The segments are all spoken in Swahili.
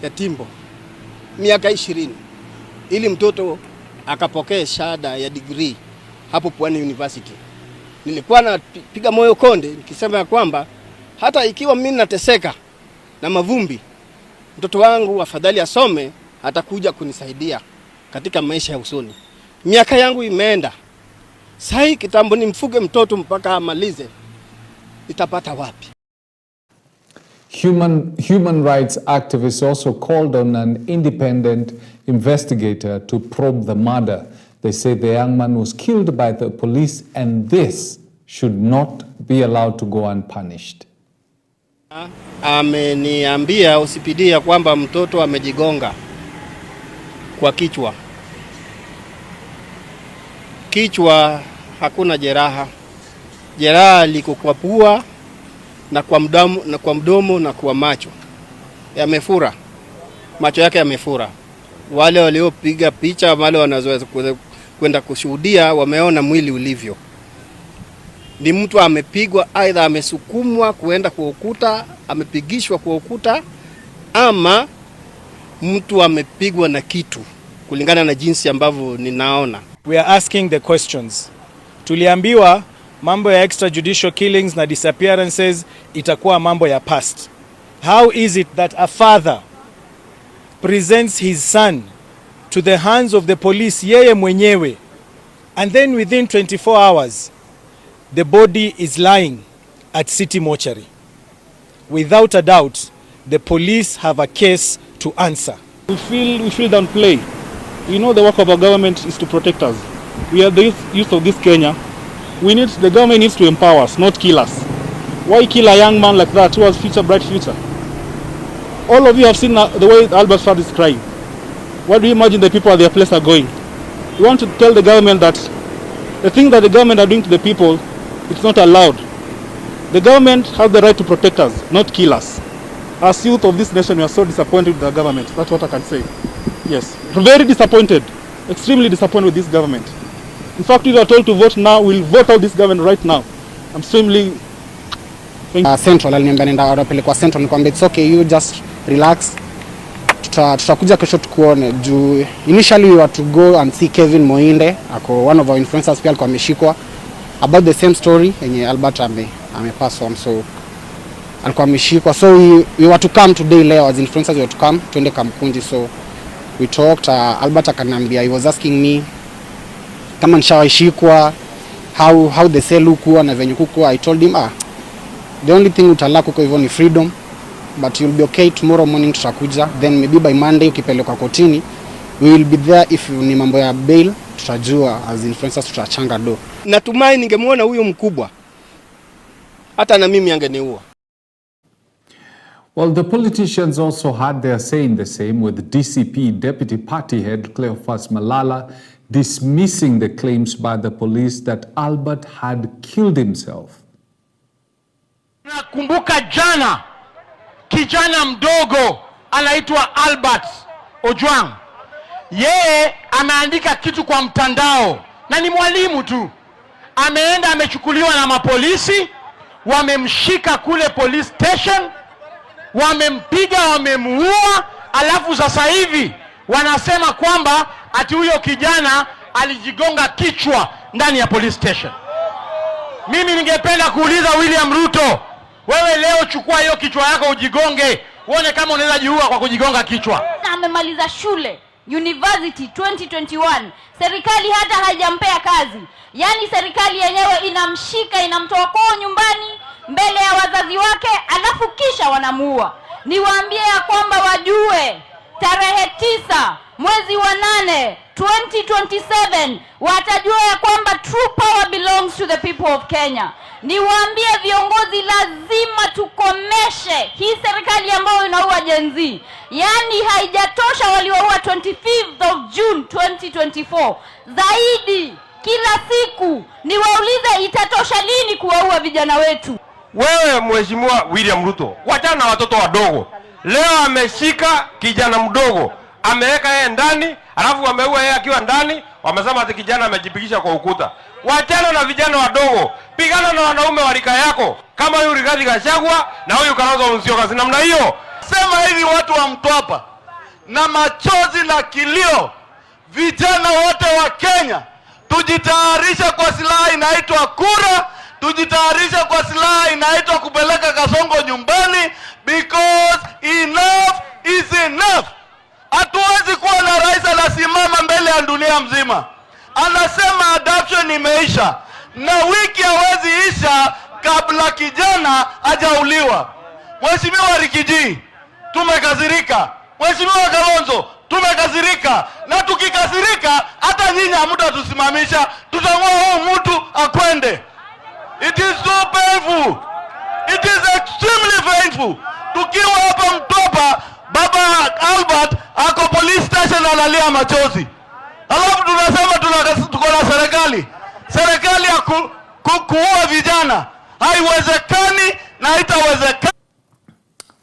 ya timbo miaka 20 ili mtoto akapokea shahada ya degree hapo Pwani University. Nilikuwa napiga moyo konde nikisema ya kwamba hata ikiwa mimi nateseka na mavumbi, mtoto wangu afadhali asome, atakuja kunisaidia katika maisha ya usoni. Miaka yangu imeenda. Sasa kitambo nimfuge mtoto mpaka amalize, nitapata wapi? Human rights activists also called on an independent investigator to probe the murder. They say the young man was killed by the police and this should not be allowed to go unpunished. Ameniambia OCPD ya kwamba mtoto amejigonga kwa kichwa. Kichwa hakuna jeraha. Jeraha liko kwa pua na kwa mdomo na kwa macho. Yamefura. Macho yake yamefura. Wale waliopiga picha, wale wanaweza kwenda kushuhudia, wameona mwili ulivyo. Ni mtu amepigwa, aidha amesukumwa kuenda kwa ukuta, amepigishwa kwa ukuta, ama mtu amepigwa na kitu, kulingana na jinsi ambavyo ninaona. We are asking the questions. Tuliambiwa mambo ya extrajudicial killings na disappearances itakuwa mambo ya past. How is it that a father presents his son to the hands of the police yeye mwenyewe, and then within 24 hours the body is lying at city mortuary? Without a doubt, the police have a case to answer. We feel downplay. We know the work of our government is to protect us. We are the youth of this Kenya. The government needs to empower us, not kill us. Why kill a young man like that who has bright future? All of you have seen the way Albert's father is crying. What do you imagine the people at their place are going? We want to tell the government that the thing that the government are doing to the people, it's not allowed. The government has the right to protect us, not kill us. As youth of this nation, we are so disappointed with the government. That's what I can say. Yes, very disappointed, extremely disappointed with this government. In fact, if you are told to vote now, we'll vote out this government right now. I'm extremely... Central, aliniambia nenda wanapelekwa Central, nikwambia it's okay, you just relax. Tutakuja kesho tukuone. Initially we were to go and see Kevin Moinde, ako one of our influencers, pia alikuwa ameshikwa, about the same story yenye Albert amepass on, so alikuwa ameshikwa. So we were to come today leo as influencers, we were to come twende Kamkunji. So we talked. Albert akaniambia, he was asking me kama nishawashikwa, how the cell huko na venye huko. I told him the only thing utalaka huko hivyo ni freedom, but you'll be okay. Tomorrow morning tutakuja, then maybe by Monday ukipelekwa kotini we will be there. If ni mambo ya bail tutajua, as influencers tutachanga do. Natumai ningemuona huyo mkubwa, hata na mimi angeniua. Well, the politicians also had their say in the same, with DCP Deputy Party Head Cleophas Malala dismissing the claims by the police that Albert had killed himself. Nakumbuka jana kijana mdogo anaitwa Albert Ojwang. Yeye ameandika kitu kwa mtandao na ni mwalimu tu. Ameenda amechukuliwa na mapolisi, wamemshika kule police station, wamempiga, wamemuua, alafu sasa hivi wanasema kwamba ati huyo kijana alijigonga kichwa ndani ya police station. Mimi ningependa kuuliza William Ruto, wewe leo chukua hiyo kichwa yako ujigonge, uone kama unaweza jiua kwa kujigonga kichwa. Amemaliza shule university 2021, serikali hata haijampea kazi. Yani serikali yenyewe inamshika, inamtoa kwao nyumbani mbele ya wazazi wake, alafu kisha wanamuua. Niwaambie ya kwamba wajue tarehe 9 mwezi wa 8 2027 watajua ya kwamba true power belongs to the people of Kenya. Niwaambie viongozi, lazima tukomeshe hii serikali ambayo inaua Gen Z. Yani haijatosha waliwaua 25th of June 2024. Zaidi kila siku. Niwaulize, itatosha lini kuwaua vijana wetu? Wewe Mheshimiwa William Ruto, wachana na watoto wadogo. Leo ameshika kijana mdogo, ameweka yeye ndani, alafu wameua yeye akiwa ndani, wamesema ati kijana amejipigisha kwa ukuta. Wachana na vijana wadogo, pigana na wanaume wa rika yako, kama huyu Rigathi Gachagua na huyu Kalonzo Musyoka. Namna hiyo Nasema hivi watu wa Mtwapa, na machozi na kilio, vijana wote wa Kenya, tujitayarisha kwa silaha inaitwa kura, tujitayarisha kwa silaha inaitwa kupeleka Kasongo nyumbani, because enough is enough. Hatuwezi kuwa na rais anasimama mbele ya dunia mzima anasema adoption imeisha, na wiki hawezi isha kabla kijana hajauliwa. Mheshimiwa Rikiji, tumekasirika. Mheshimiwa Kalonzo, tumekasirika. Na tukikasirika hata nyinyi hamtatusimamisha, tutang'oa huyu mtu akwende. It is so painful. It is extremely painful. Tukiwa hapa Mtwapa, baba Albert ako police station analia machozi. Alafu tunasema tuko na serikali ya kuua vijana. Haiwezekani na haitawezekana.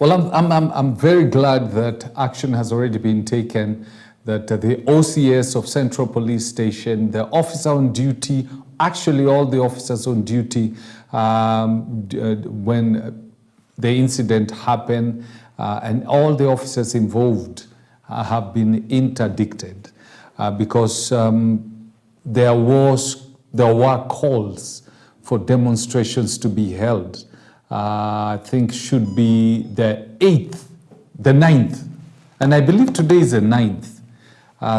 Well, I'm very glad that action has already been taken, that the OCS of Central Police Station, the officer on duty, actually all the officers on duty when the incident happened, and all the officers involved have been interdicted because there were calls for demonstrations to be held. I think should be the 9th, and I believe today is the 9th.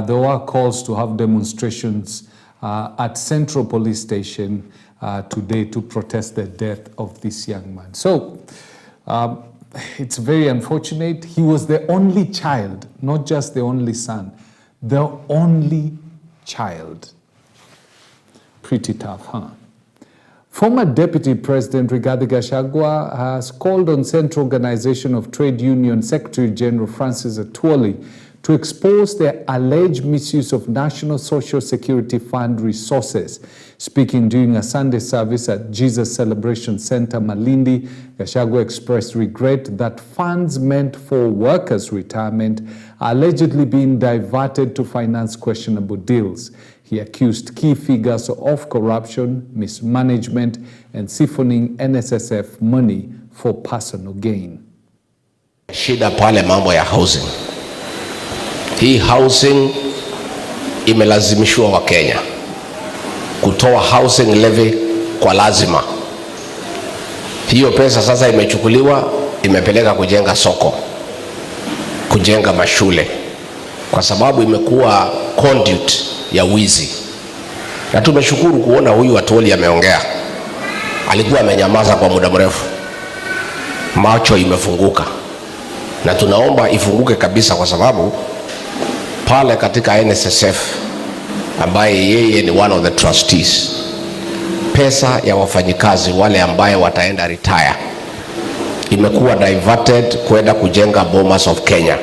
There were calls to have demonstrations at Central Police Station today to protest the death of this young man. So it's very unfortunate. He was the only child, not just the only son, the only child. Pretty tough, huh? Former Deputy President Rigathi Gachagua has called on Central Organization of Trade Union Secretary General Francis Atwoli to expose the alleged misuse of National Social Security Fund resources. Speaking during a Sunday service at Jesus Celebration Center, Malindi, Gachagua expressed regret that funds meant for workers' retirement are allegedly being diverted to finance questionable deals. He accused key figures of corruption, mismanagement, and siphoning NSSF money for personal gain. Shida pale mambo ya housing. Hii housing imelazimishwa wa Kenya kutoa housing levy kwa lazima. Hiyo pesa sasa imechukuliwa, imepeleka kujenga soko, kujenga mashule, kwa sababu imekuwa conduit ya wizi. Na tumeshukuru kuona huyu Atwoli ameongea. Alikuwa amenyamaza kwa muda mrefu. Macho imefunguka. Na tunaomba ifunguke kabisa, kwa sababu pale katika NSSF ambaye yeye ni one of the trustees, pesa ya wafanyikazi wale ambaye wataenda retire imekuwa diverted kwenda kujenga Bomas of Kenya,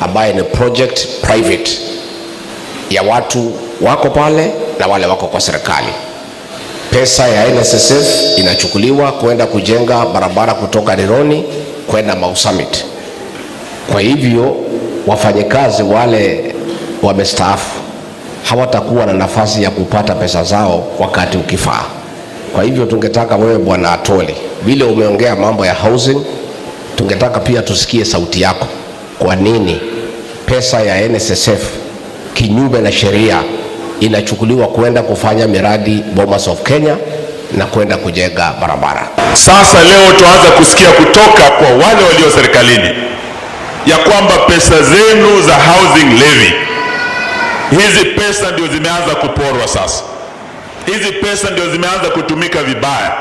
ambaye ni project private ya watu wako pale na wale wako kwa serikali. Pesa ya NSSF inachukuliwa kwenda kujenga barabara kutoka Rironi kwenda Mau Summit. Kwa hivyo wafanyikazi wale wamestaafu hawatakuwa na nafasi ya kupata pesa zao wakati ukifaa. Kwa hivyo tungetaka wewe Bwana Atwoli, vile umeongea mambo ya housing, tungetaka pia tusikie sauti yako. Kwa nini pesa ya NSSF kinyume na sheria inachukuliwa kwenda kufanya miradi Bomas of Kenya na kwenda kujenga barabara? Sasa leo tuanza kusikia kutoka kwa wale walio serikalini ya kwamba pesa zenu za housing levy, hizi pesa ndio zimeanza kuporwa sasa. Hizi pesa ndio zimeanza kutumika vibaya.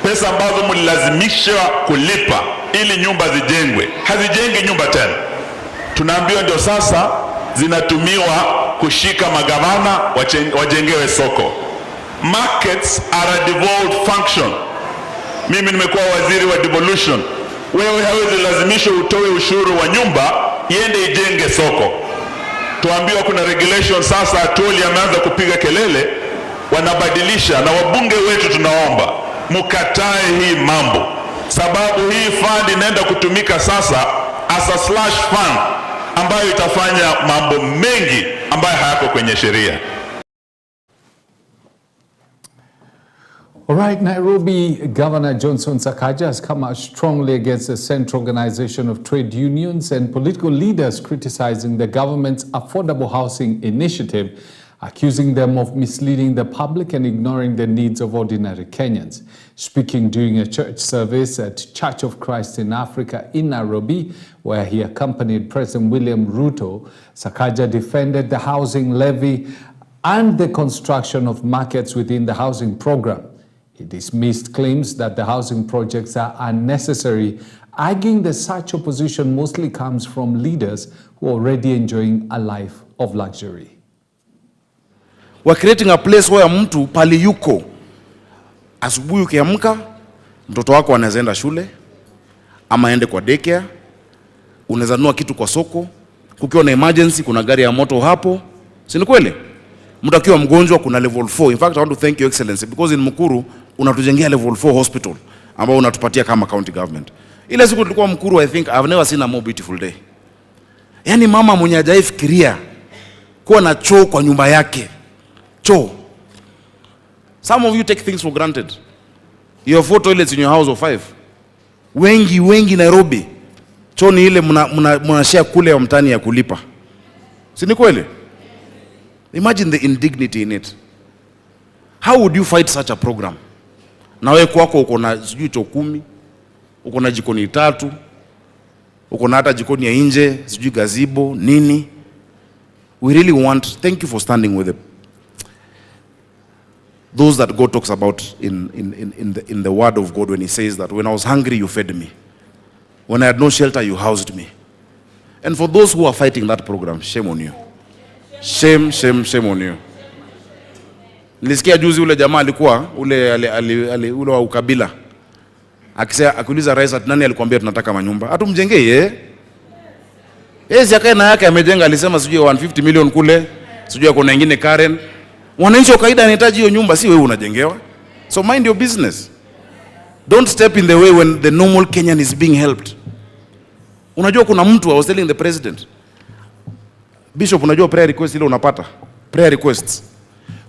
Pesa ambazo mlilazimishwa kulipa ili nyumba zijengwe, hazijengi nyumba tena. Tunaambiwa ndio sasa zinatumiwa kushika magavana wajengewe soko. Markets are a devolved function. Mimi nimekuwa waziri wa devolution. Wewe hawezi lazimishwa utoe ushuru wa nyumba iende ijenge soko. Tuambiwa kuna regulation sasa. Atwoli ameanza kupiga kelele, wanabadilisha. Na wabunge wetu tunaomba mukatae hii mambo, sababu hii fund inaenda kutumika sasa as a slash fund ambayo itafanya mambo mengi ambayo hayako kwenye sheria. All right, Nairobi Governor Johnson Sakaja has come out strongly against the Central Organization of Trade Unions and political leaders criticizing the government's affordable housing initiative, accusing them of misleading the public and ignoring the needs of ordinary Kenyans. Speaking during a church service at Church of Christ in Africa in Nairobi, where he accompanied President William Ruto, Sakaja defended the housing levy and the construction of markets within the housing program. He dismissed claims that the housing projects are unnecessary, arguing that such opposition mostly comes from leaders who are already enjoying a life of luxury. We're creating a place where mtu pali yuko asubuhi ukiamka mtoto wako anaenda shule ama aende kwa daycare, unaweza nunua kitu kwa soko, kukiwa na emergency kuna gari ya moto hapo, si ni kweli? Mtu akiwa mgonjwa kuna level 4. In fact, I want to thank you excellency because in Mukuru unatujengea level 4 hospital ambao unatupatia kama county government. Ile siku tulikuwa Mukuru, I think I've never seen a more beautiful day. Yani mama mwenye hajaifikiria kuwa na choo kwa nyumba yake. Choo. Some of you take things for granted. You have 4 toilets in your house of 5. Wengi Nairobi. Choo ni ile mnashare kule ya mtani ya kulipa. Si ni kweli? Imagine the indignity in it. How would you fight such a program? Na wewe kwako uko na sijui choo 10, uko na jikoni 3, uko na hata jikoni ya nje, sijui gazebo, nini? We really want, thank you for standing with those that God talks about in the word of God when he says that when I was hungry you fed me. When I had no shelter you housed me. And for those who are fighting that program, shame on you. Shame on you. Nilisikia juzi ule jamaa alikuwa ule wa ukabila. Akisema akuuliza rais ati nani alikwambia tunataka manyumba? Atumjengee yeye. Yeye yake na yake amejenga, alisema sijui 150 million kule, sijui kuna nyingine Karen. Wananchi wa kawaida wanahitaji hiyo nyumba, si wewe unajengewa. So mind your business. Don't step in the way when the normal Kenyan is being helped. Unajua kuna mtu, I was telling the president, Bishop, unajua prayer request ile unapata? Prayer requests.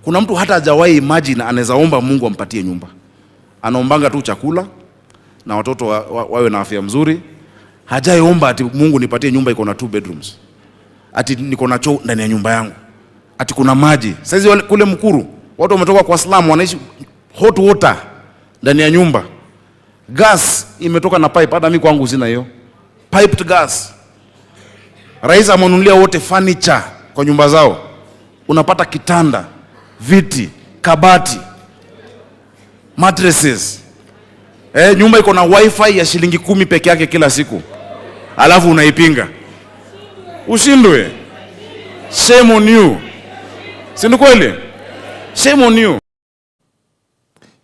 Kuna mtu hata hajawahi imagine anaweza omba Mungu ampatie nyumba. Anaombanga tu chakula na watoto wawe na afya mzuri. Hajaomba ati Mungu nipatie nyumba iko na 2 bedrooms. Ati niko na choo ndani ya nyumba yangu. Ati kuna maji. Sasa kule Mukuru, watu wametoka kwa slum wanaishi hot water ndani ya nyumba. Gas imetoka na pipe, hata mimi kwangu sina hiyo. Piped gas. Rais amenunulia wote furniture kwa nyumba zao. Unapata kitanda, viti, kabati, mattresses. Nyumba iko na wifi ya shilingi 10 peke yake kila siku. Alafu unaipinga. Ushindwe. Shame on you. Si ni kweli? Shame on you.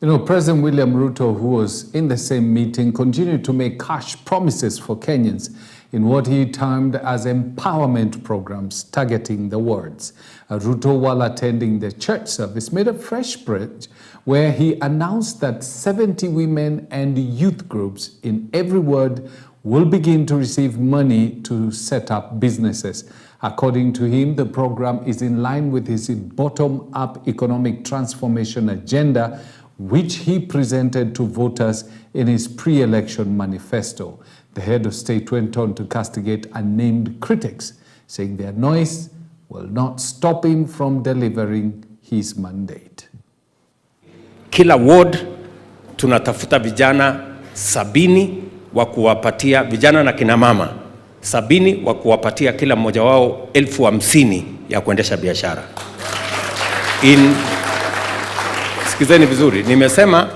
You know, President William Ruto, who was in the same meeting, continued to make harsh promises for Kenyans in what he termed as empowerment programs targeting the wards. Ruto, while attending the church service, made a fresh bridge where he announced that 70 women and youth groups in every ward will begin to receive money to set up businesses. According to him, the program is in line with his bottom-up economic transformation agenda, which he presented to voters in his pre-election manifesto. The head of state went on to castigate unnamed critics, saying their noise will not stop him from delivering his mandate. Kila ward tunatafuta vijana 70 wa kuwapatia vijana na kina mama 70 wa kuwapatia kila mmoja wao 50,000 ya kuendesha biashara. Sikizeni vizuri, nimesema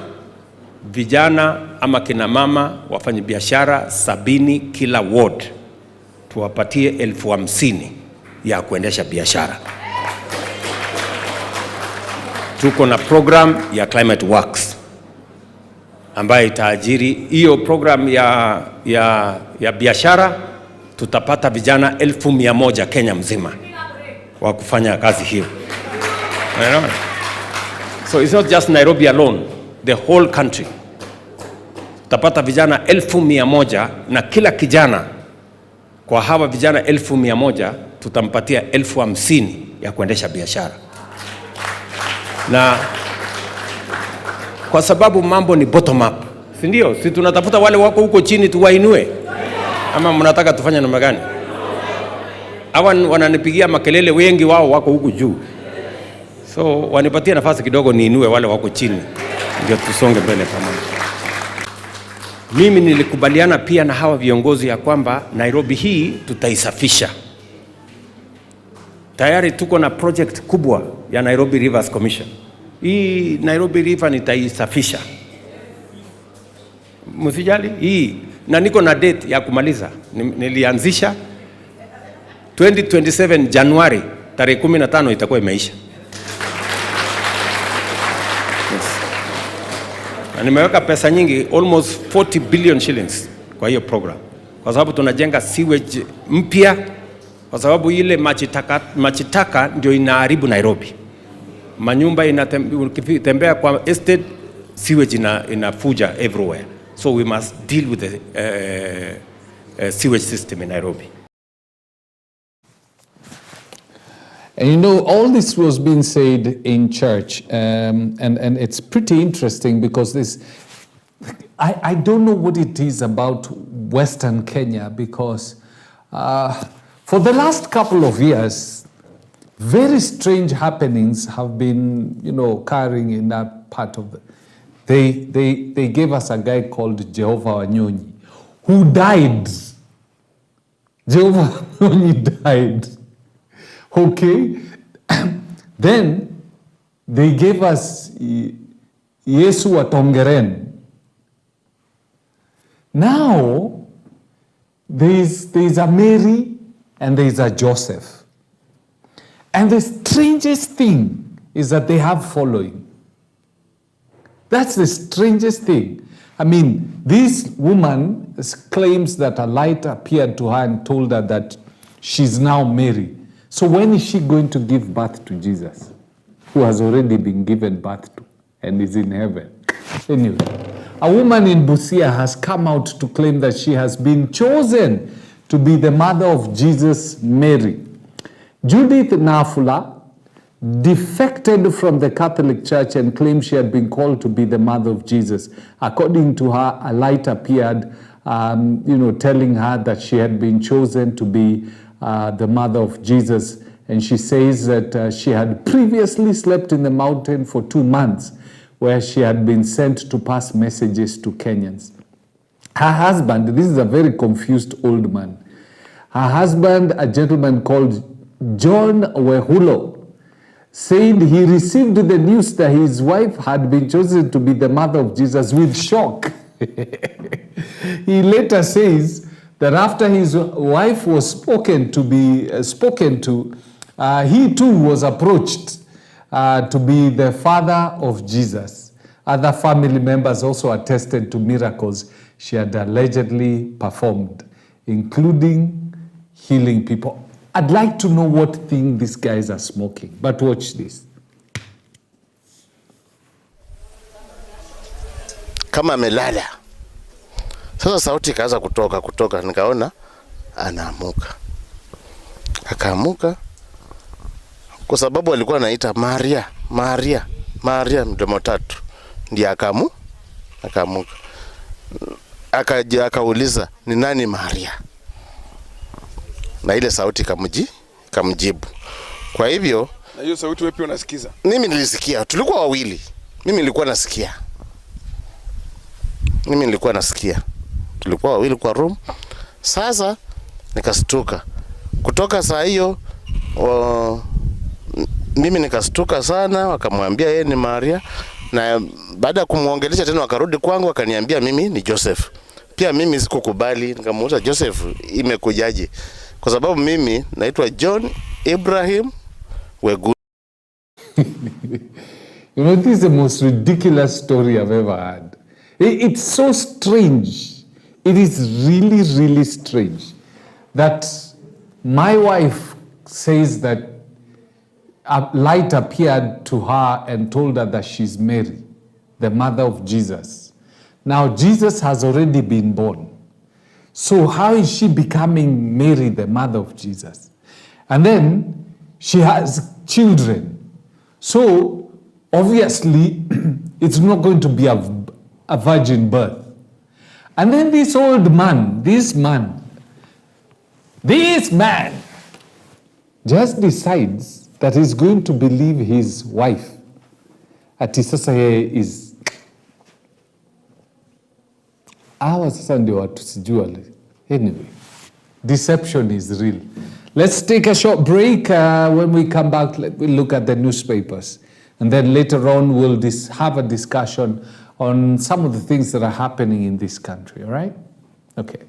vijana ama kina mama wafanya biashara 70 kila ward tuwapatie 50,000 ya kuendesha biashara. Tuko na program ya Climate Works ambayo itaajiri. Hiyo program ya biashara tutapata vijana 1,100 Kenya mzima wa kufanya kazi hiyo. So it's not just Nairobi alone, the whole country. Tutapata vijana 1,100 na kila kijana kwa hawa vijana 1,100 tutampatia 50,000 ya kuendesha biashara. Na kwa sababu mambo ni bottom up, si ndio? Si tunatafuta wale wako huko chini tuwainue, ama mnataka tufanye namna gani? Hawa wananipigia makelele, wengi wao wako huko juu, so wanipatie nafasi kidogo niinue wale wako chini, ndio tusonge mbele pamoja. Mimi nilikubaliana pia na hawa viongozi ya kwamba Nairobi hii tutaisafisha. Tayari tuko na project kubwa ya Nairobi Rivers Commission. Hii Nairobi River nitaisafisha, msijali hii, na niko na date ya kumaliza. Nilianzisha 2027 Januari tarehe 15 itakuwa imeisha. Yes. Na nimeweka pesa nyingi, almost 40 billion shillings kwa hiyo program, kwa sababu tunajenga sewage mpya, kwa sababu ile machitaka ndio inaharibu Nairobi. Manyumba inatembea kwa estate, sewage inafuja everywhere. So we must deal with the sewage system in Nairobi. And you know, all this was being said in church, and it's pretty interesting because I don't know what it is about Western Kenya, because for the last couple of years, very strange happenings have been, you know, occurring in that part of the... They gave us a guy called Jehovah Wanyonyi, who died. Jehovah Wanyonyi died. Okay? Then they gave us Yesu wa Tongeren. Now, there's a Mary and there's a Joseph. And the strangest thing is that they have following. That's the strangest thing. I mean, this woman claims that a light appeared to her and told her that she's now Mary. So when is she going to give birth to Jesus, who has already been given birth to and is in heaven? Anyway, a woman in Busia has come out to claim that she has been chosen to be the mother of Jesus, Mary. Judith Nafula defected from the Catholic Church and claimed she had been called to be the mother of Jesus. According to her, a light appeared, telling her that she had been chosen to be the mother of Jesus. And she says that she had previously slept in the mountain for 2 months, where she had been sent to pass messages to Kenyans. Her husband, this is a very confused old man, her husband, a gentleman called John Wehulo, said he received the news that his wife had been chosen to be the mother of Jesus with shock. He later says that after his wife was spoken to, he too was approached to be the father of Jesus. Other family members also attested to miracles she had allegedly performed, including healing people. I'd like to know what thing these guys are smoking, but watch this. Kama amelala. Sasa sauti ikaanza kutoka, nikaona anaamuka. Akaamuka kwa sababu alikuwa anaita Maria mdomo tatu. Ndiye akaamuka. Akauliza, ni nani Maria? Na ile sauti kamjibu. Kwa hivyo, na hiyo sauti wewe pia unasikiza? Mimi nilisikia, tulikuwa wawili. Mimi nilikuwa nasikia. Tulikuwa wawili kwa room. Sasa nikastuka. Kutoka saa hiyo mimi nikastuka sana, wakamwambia yeye ni Maria, na baada ya kumuongelesha tena wakarudi kwangu wakaniambia mimi ni Joseph. Pia mimi sikukubali, nikamuuliza Joseph imekujaje? Kwa sababu mimi naitwa John Ibrahim Wegu. You know, this is the most ridiculous story I've ever heard. It's so strange. It is really, really strange that my wife says that a light appeared to her and told her that she's Mary, the mother of Jesus. Now, Jesus has already been born. So how is she becoming Mary, the mother of Jesus? And then she has children. So obviously It's not going to be a virgin birth. And then this old man, this man just decides that he's going to believe his wife. Ati sasa yeye is hawa sasa ndio watu sijua. Anyway, deception is real. Let's take a short break. When we come back, we'll look at the newspapers. And then later on, we'll have a discussion on some of the things that are happening in this country, all right? Okay.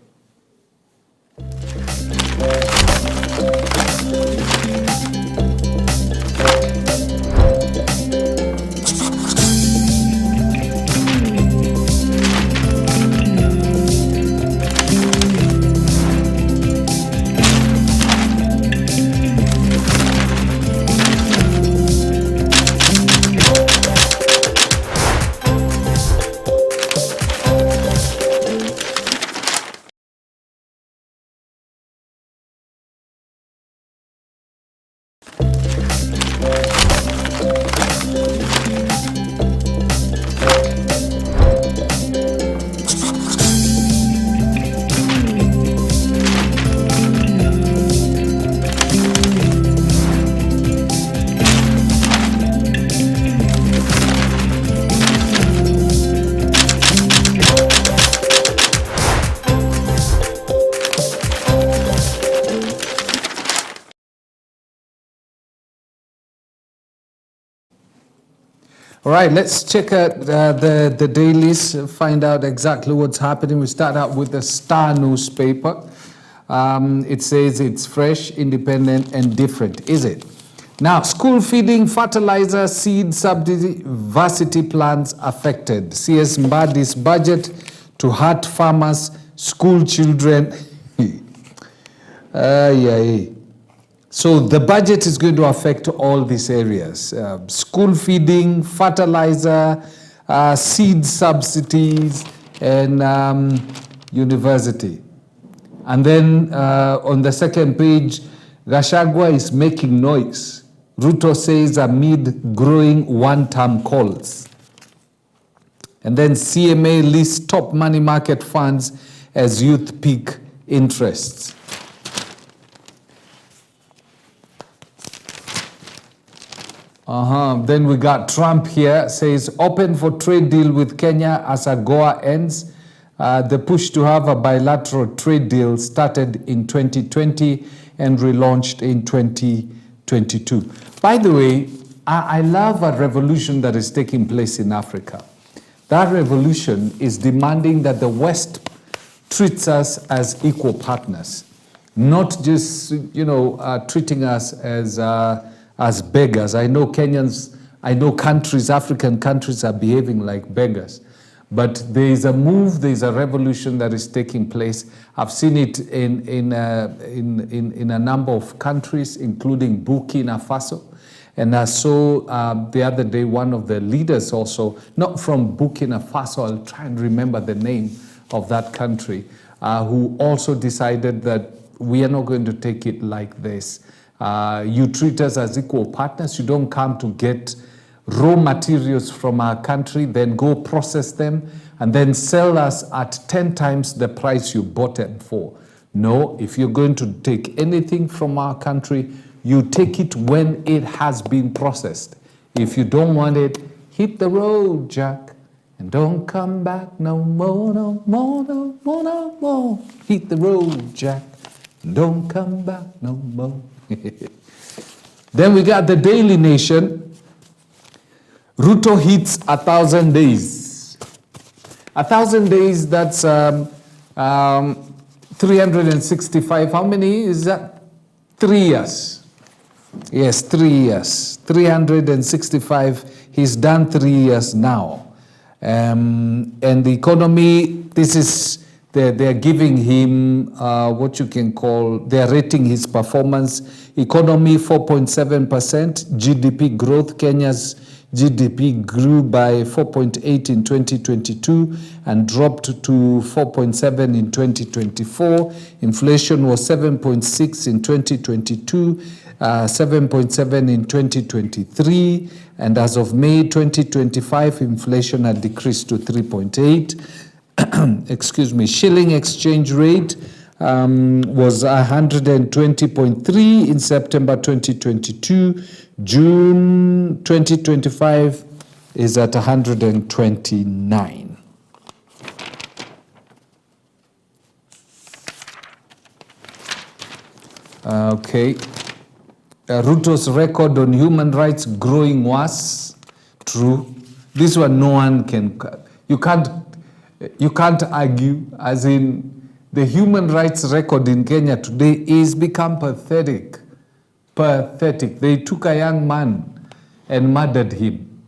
All right, let's check out the dailies, find out exactly what's happening. We start out with the Star newspaper. It says it's fresh, independent, and different. Is it? Now, school feeding, fertilizer, seed subsidy, varsity plans affected. CS Mbadi's budget to hurt farmers, school children. So the budget is going to affect all these areas. School feeding, fertilizer, seed subsidies, and university. And then on the second page, Gachagua is making noise. Ruto says amid growing one-term calls. And then CMA lists top money market funds as youth peak interests. Then we got Trump here, says open for trade deal with Kenya as AGOA ends. The push to have a bilateral trade deal started in 2020 and relaunched in 2022. By the way, I love a revolution that is taking place in Africa. That revolution is demanding that the West treats us as equal partners, not just, treating us as beggars. I know countries, African countries are behaving like beggars. But there is a move, there is a revolution that is taking place. I've seen it in a number of countries, including Burkina Faso. And I saw the other day one of the leaders also, not from Burkina Faso, I'll try and remember the name of that country, who also decided that we are not going to take it like this. You treat us as equal partners. You don't come to get raw materials from our country, then go process them, and then sell us at 10 times the price you bought them for. No, if you're going to take anything from our country, you take it when it has been processed. If you don't want it, hit the road, Jack, and don't come back no more, no more, no more, no more. Hit the road, Jack, and don't come back no more. Then we got the Daily Nation. Ruto hits 1,000 days. 1,000 days, that's 365. How many is that? 3 years. Yes, 3 years. 365. He's done 3 years now. And the economy, this is, they're giving him what you can call, they're rating his performance. Economy 4.7%, GDP growth. Kenya's GDP grew by 4.8 in 2022 and dropped to 4.7 in 2024. Inflation was 7.6 in 2022. 7.7 in 2023, and as of May 2025, inflation had decreased to 3.8. Excuse me, shilling exchange rate was 120.3 in September 2022. June 2025 is at 129. Okay. Ruto's record on human rights growing worse. True. This one no one can, you can't argue, as in the human rights record in Kenya today is become pathetic. Pathetic. They took a young man and murdered him.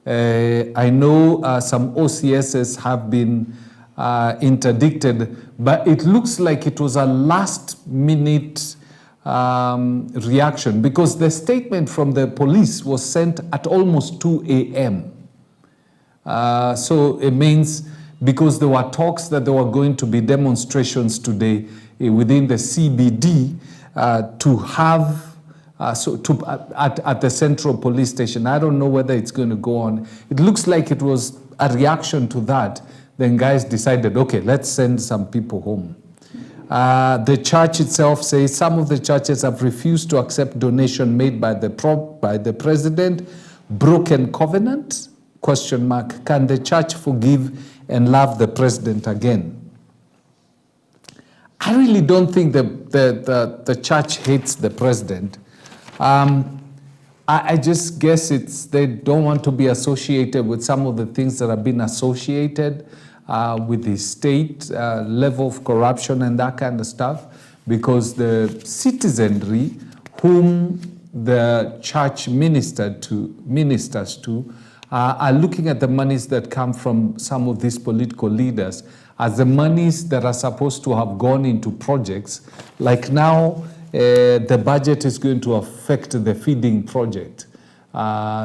I know some OCSs have been interdicted, but it looks like it was a last minute reaction, because the statement from the police was sent at almost 2 a.m. So it means, because there were talks that there were going to be demonstrations today within the CBD to have at the Central Police Station. I don't know whether it's going to go on. It looks like it was a reaction to that. Then guys decided, okay, let's send some people home. The church itself says some of the churches have refused to accept donation made by the president. Broken covenant? Question mark. Can the church forgive and love the president again? I really don't think the church hates the president. I just guess they don't want to be associated with some of the things that have been associated with the state level of corruption and that kind of stuff, because the citizenry whom the church ministers to are looking at the monies that come from some of these political leaders as the monies that are supposed to have gone into projects. Like now, the budget is going to affect the feeding project.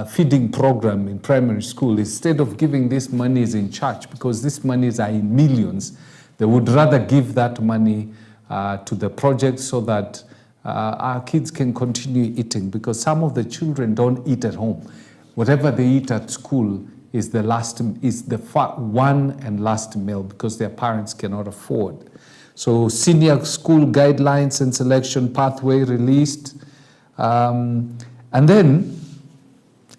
Feeding program in primary school. Instead of giving these monies in church, because these monies are in millions, they would rather give that money to the project so that our kids can continue eating, because some of the children don't eat at home. Whatever they eat at school is the one and last meal, because their parents cannot afford. So senior school guidelines and selection pathway released. And then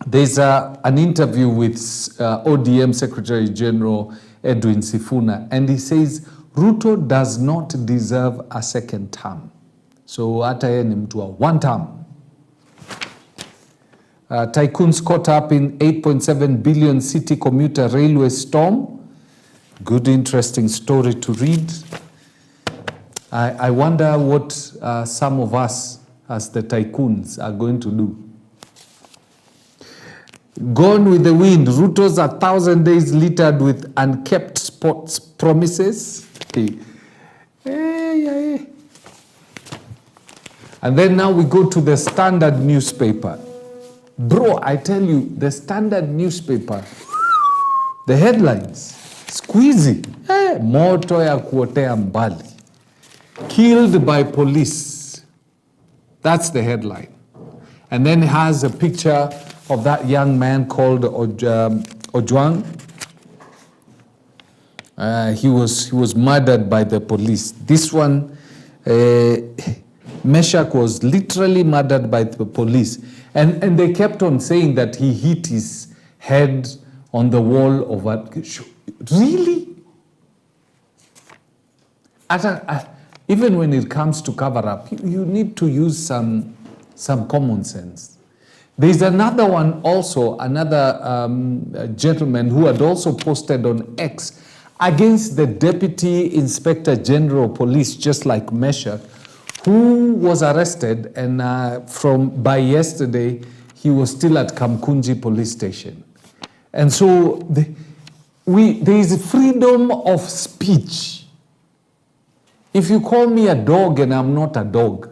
there's an interview with ODM Secretary General Edwin Sifuna, and he says Ruto does not deserve a second term. So hata yeye ni mtu wa one term. Tycoons caught up in 8.7 billion city commuter railway storm. Good, interesting story to read. I wonder what some of us as the tycoons are going to do. Gone with the wind. Ruto's 1,000 days littered with unkept sports promises. And then now we go to the Standard newspaper. Bro, I tell you, the Standard newspaper, the headlines, squeezy. Moto ya kuotea mbali. Killed by police. That's the headline. And then it has a picture of that young man called Ojwang. He was murdered by the police. This one, Meshach was literally murdered by the police. And they kept on saying that he hit his head on the wall of a... Really? Even when it comes to cover up, you need to use some common sense. There's another one also, another gentleman who had also posted on X against the Deputy Inspector General Police, just like Meshach, who was arrested, and by yesterday, he was still at Kamkunji Police Station. And so there is freedom of speech. If you call me a dog and I'm not a dog,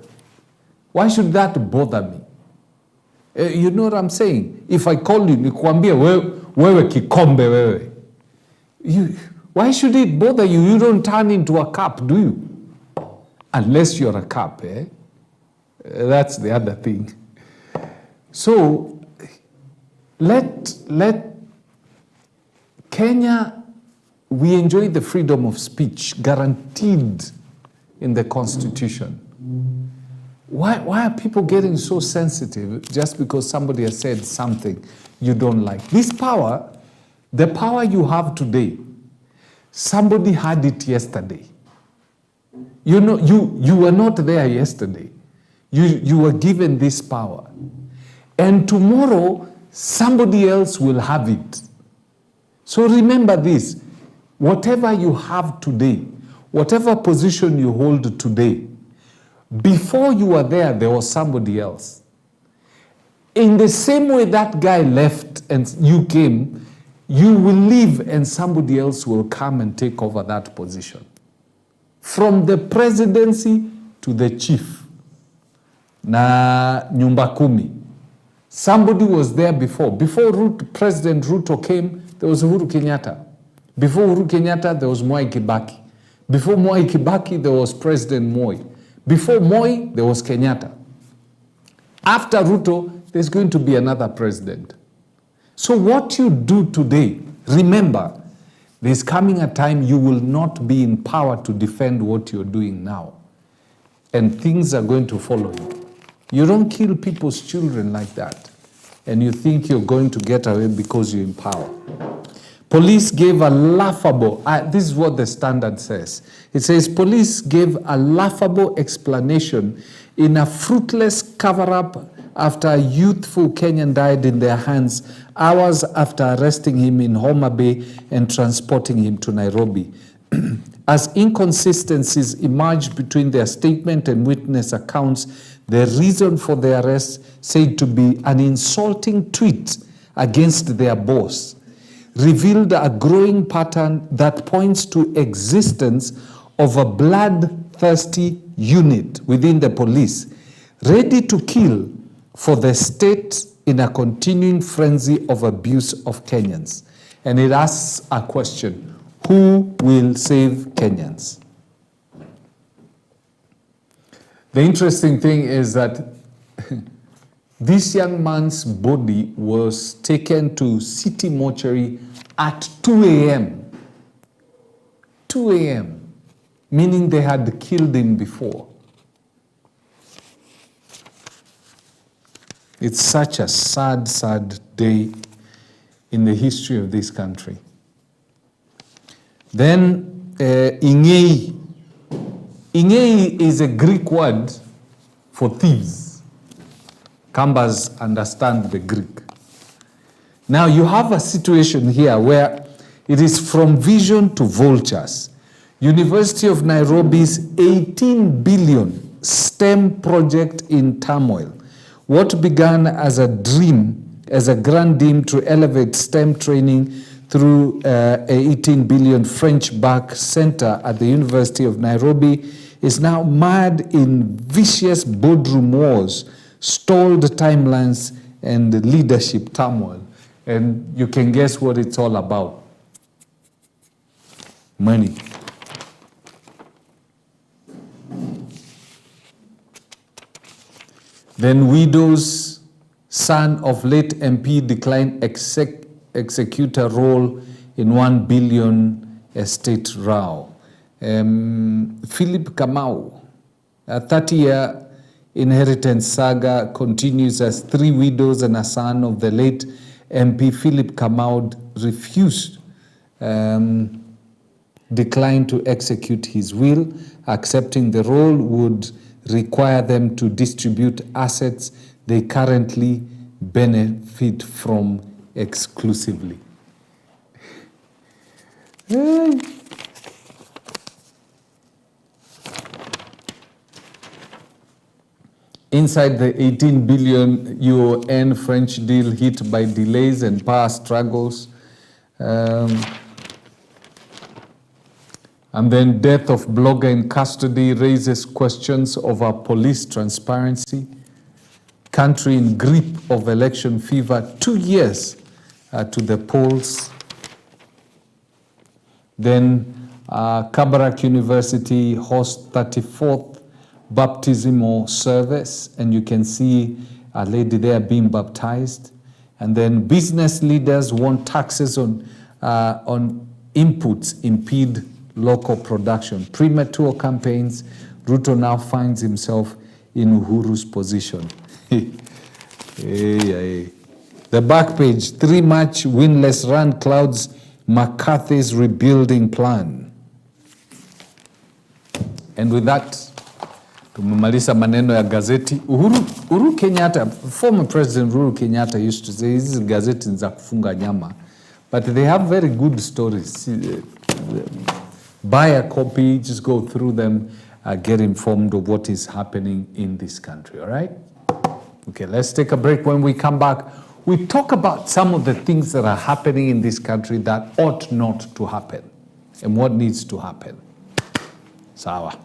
why should that bother me? You know what I'm saying? If I call you, nikwambie wewe kikombe wewe. Why should it bother you? You don't turn into a cup, do you? Unless you're a cup, eh? That's the other thing. So let Kenya, we enjoy the freedom of speech guaranteed in the Constitution. Why are people getting so sensitive just because somebody has said something you don't like? This power, the power you have today, somebody had it yesterday. You know, you were not there yesterday. You were given this power. And tomorrow, somebody else will have it. So remember this, whatever you have today, whatever position you hold today, before you were there was somebody else. In the same way that guy left and you came, you will leave and somebody else will come and take over that position. From the presidency to the chief. Na nyumba kumi. Somebody was there before. Before President Ruto came, there was Uhuru Kenyatta. Before Uhuru Kenyatta, there was Mwai Kibaki. Before Mwai Kibaki, there was President Moi. Before Moi, there was Kenyatta. After Ruto, there's going to be another president. So what you do today, remember, there's coming a time you will not be in power to defend what you're doing now. And things are going to follow you. You don't kill people's children like that. And you think you're going to get away because you're in power. Police gave a laughable, this is what the Standard says. It says, police gave a laughable explanation in a fruitless cover-up after a youthful Kenyan died in their hands hours after arresting him in Homa Bay and transporting him to Nairobi. As inconsistencies emerged between their statement and witness accounts, the reason for the arrest said to be an insulting tweet against their boss revealed a growing pattern that points to existence of a bloodthirsty unit within the police, ready to kill for the state in a continuing frenzy of abuse of Kenyans. And it asks a question: who will save Kenyans? The interesting thing is that this young man's body was taken to city mortuary at 2 a.m. 2 a.m., meaning they had killed him before. It's such a sad, sad day in the history of this country. Then, ingei. Ingei is a Greek word for thieves. Kambas understand the Greek. Now you have a situation here where it is from vision to vultures. University of Nairobi's 18 billion STEM project in turmoil. What began as a dream, as a grand dream to elevate STEM training through a 18 billion French-backed center at the University of Nairobi, is now mired in vicious boardroom wars, stalled timelines, and leadership turmoil. And you can guess what it's all about. Money. Then widows, son of late MP declined executor role in 1 billion estate row. Philip Kamau, a 30-year inheritance saga continues as 3 widows and a son of the late MP Philip Kamau refused, declined to execute his will. Accepting the role would require them to distribute assets they currently benefit from exclusively. Inside the 18 billion UN French deal hit by delays and power struggles, and then death of blogger in custody raises questions over police transparency. Country in grip of election fever, 2 years to the polls. Then Kabarak University hosts 34th baptismal service, and you can see a lady there being baptized. And then business leaders want taxes on inputs impede local production. Premature campaigns, Ruto now finds himself in Uhuru's position. The back page, 3-match winless run clouds McCarthy's rebuilding plan. And with that, tumemaliza maneno ya gazeti. Uhuru Kenyatta, former President Uhuru Kenyatta used to say, hizi gazeti ni za kufunga nyama. But they have very good stories. Buy a copy, just go through them, get informed of what is happening in this country, all right? Okay, let's take a break. When we come back, we talk about some of the things that are happening in this country that ought not to happen and what needs to happen. Sawa.